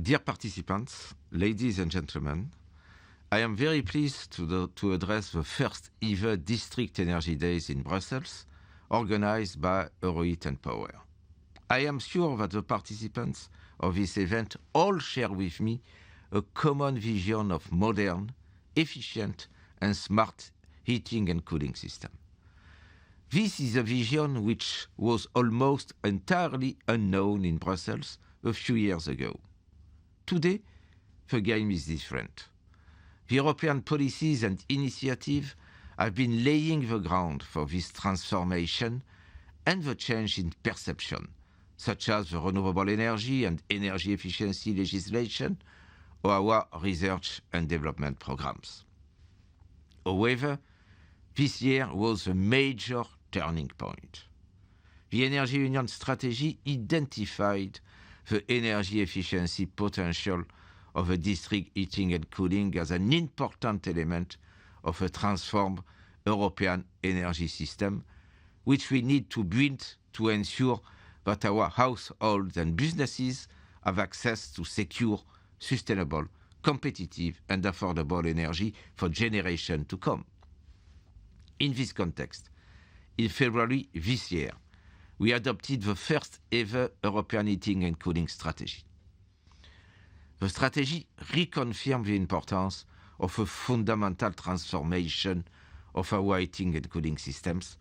Dear participants, ladies and gentlemen, I am very pleased to address the first ever District Energy Days in Brussels, organized by Euroheat and Power. I am sure that the participants of this event all share with me a common vision of modern, efficient and smart heating and cooling system. This is a vision which was almost entirely unknown in Brussels a few years ago. Today, the game is different. The European policies and initiatives have been laying the ground for this transformation and the change in perception, such as the renewable energy and energy efficiency legislation or our research and development programs. However, this year was a major turning point. The Energy Union strategy identified the energy efficiency potential of a district heating and cooling as an important element of a transformed European energy system, which we need to build to ensure that our households and businesses have access to secure, sustainable, competitive and affordable energy for generations to come. In this context, in February this year, we adopted the first ever European heating and cooling strategy. The strategy reconfirmed the importance of a fundamental transformation of our heating and cooling systems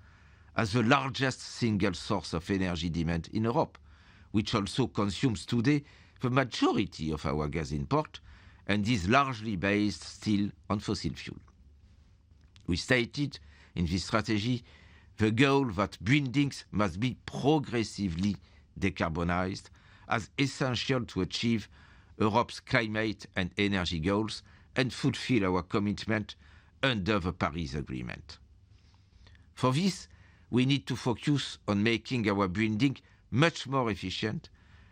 as the largest single source of energy demand in Europe, which also consumes today the majority of our gas import and is largely based still on fossil fuel. We stated in this strategy the goal that buildings must be progressively decarbonized as essential to achieve Europe's climate and energy goals and fulfill our commitment under the Paris Agreement. For this, we need to focus on making our building much more efficient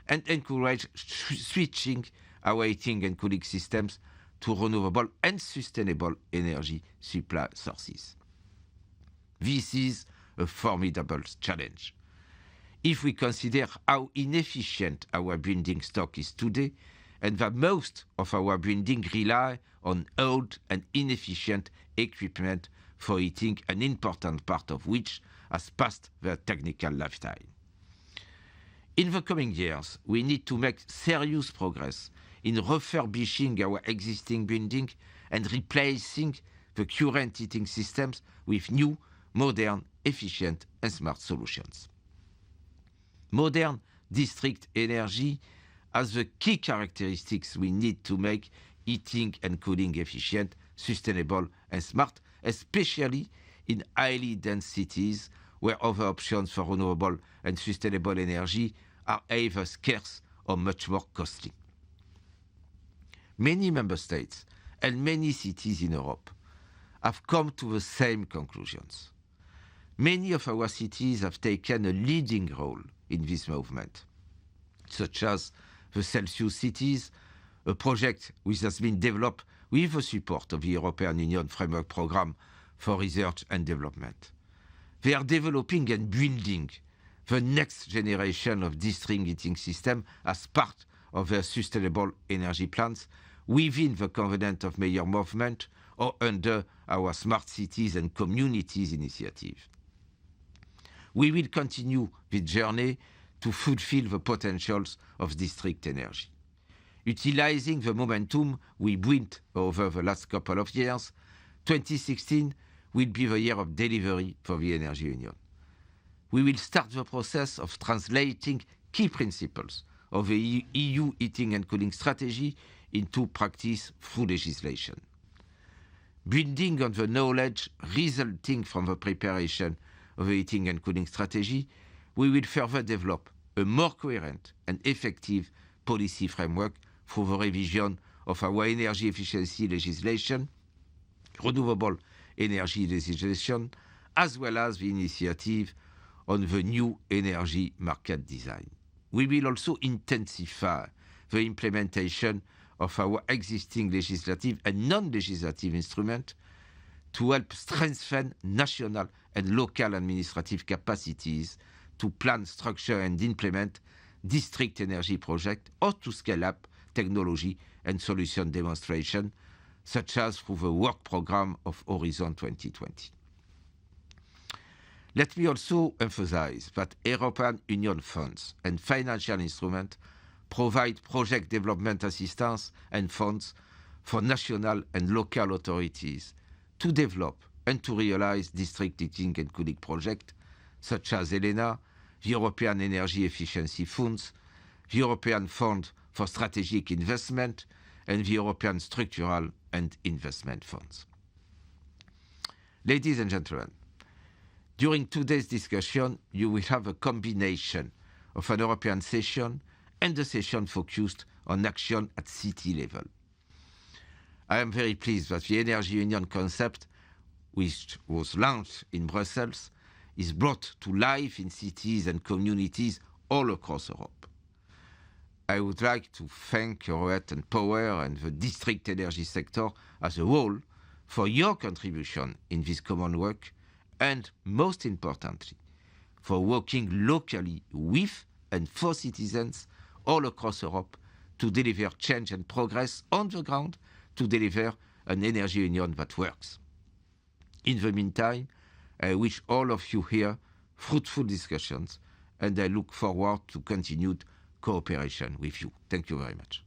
and encourage switching our heating and cooling systems to renewable and sustainable energy supply sources. This is a formidable challenge. If we consider how inefficient our building stock is today, and that most of our buildings rely on old and inefficient equipment for heating, an important part of which has passed their technical lifetime. In the coming years, we need to make serious progress in refurbishing our existing buildings and replacing the current heating systems with new, modern, efficient and smart solutions. Modern district energy has the key characteristics we need to make heating and cooling efficient, sustainable and smart, especially in highly dense cities where other options for renewable and sustainable energy are either scarce or much more costly. Many member states and many cities in Europe have come to the same conclusions. Many of our cities have taken a leading role in this movement, such as the Celsius Cities, a project which has been developed with the support of the European Union Framework Programme for Research and Development. They are developing and building the next generation of district heating system as part of their sustainable energy plans within the Covenant of Mayor movement or under our Smart Cities and Communities initiative. We will continue this journey to fulfill the potentials of district energy. Utilizing the momentum we built over the last couple of years, 2016 will be the year of delivery for the Energy Union. We will start the process of translating key principles of the EU heating and cooling strategy into practice through legislation. Building on the knowledge resulting from the preparation of the heating and cooling strategy, we will further develop a more coherent and effective policy framework through the revision of our energy efficiency legislation, renewable energy legislation, as well as the initiative on the new energy market design. We will also intensify the implementation of our existing legislative and non-legislative instruments to help strengthen national and local administrative capacities to plan, structure and implement district energy projects or to scale up technology and solution demonstration, such as through the work program of Horizon 2020. Let me also emphasize that European Union funds and financial instruments provide project development assistance and funds for national and local authorities to develop and to realize district heating and cooling projects such as ELENA, the European Energy Efficiency Funds, the European Fund for Strategic Investment, and the European Structural and Investment Funds. Ladies and gentlemen, during today's discussion, you will have a combination of an European session and a session focused on action at city level. I am very pleased that the Energy Union concept, which was launched in Brussels, is brought to life in cities and communities all across Europe. I would like to thank Eurate and Power and the district energy sector as a whole for your contribution in this common work, and most importantly, for working locally with and for citizens all across Europe to deliver change and progress on the ground to deliver an energy union that works. In the meantime, I wish all of you here fruitful discussions, and I look forward to continued cooperation with you. Thank you very much.